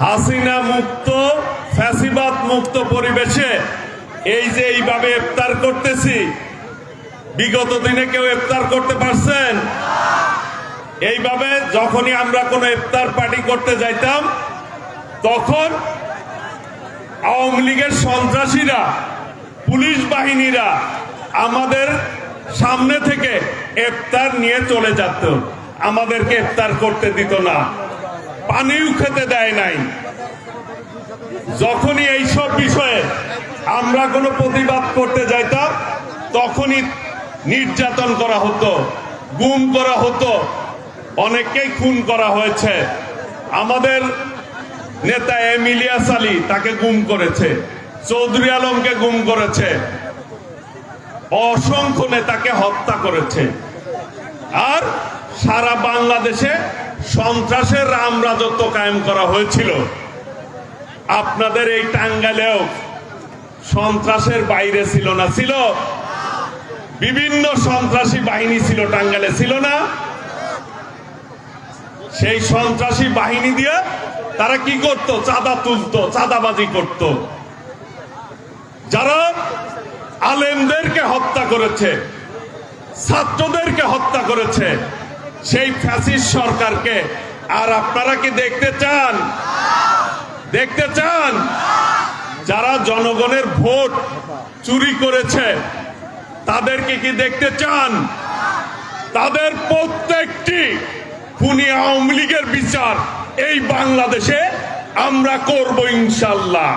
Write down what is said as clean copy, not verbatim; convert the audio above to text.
হাসিনা মুক্ত ফ্যাসিবাদ মুক্ত পরিবেশে এই যে এইভাবে ইফতার করতেছি, বিগত দিনে কেউ ইফতার করতে পারছেন? এইভাবে যখনই আমরা কোনো ইফতার পার্টি করতে যাইতাম, তখন আওয়ামী লীগের সন্ত্রাসীরা, পুলিশ বাহিনীরা আমাদের সামনে থেকে ইফতার নিয়ে চলে যেত, আমাদেরকে ইফতার করতে দিত না, পানিও খেতে দেয় নাই। যখনই এইসব বিষয়ে আমরা কোনো প্রতিবাদ করতে যাইতাম, তখনই নির্যাতন করা হতো, গুম করা হতো, অনেককেই খুন করা হয়েছে। আমাদের নেতা ইলিয়াস আলী, তাকে গুম করেছে, চৌধুরী আলমকে গুম করেছে, অসংখ্য নেতাকে হত্যা করেছে। আর সারা বাংলাদেশে সন্ত্রাসের রামরাজত্ব কায়েম করা হয়েছিল। আপনাদের এই টাঙ্গাইলেও সন্ত্রাসের বাইরে ছিল না? ছিল। বিভিন্ন সন্ত্রাসী বাহিনী ছিল টাঙ্গাইলে, ছিল না? সেই সন্ত্রাসী বাহিনী দিয়ে তারা কি করত? চাঁদা তুলতো, চাঁদাবাজি করত। যারা আলেমদেরকে হত্যা করেছে, ছাত্রদেরকে হত্যা করেছে, সেই ফ্যাসিস্ট সরকারকে আর আপনারা কি দেখতে চান? দেখতে চান? যারা জনগণের ভোট চুরি করেছে, তাদেরকে কি দেখতে চান? তাদের প্রত্যেকটি খুনি আওয়ামী লীগের বিচার এই বাংলাদেশে আমরা করব ইনশাল্লাহ।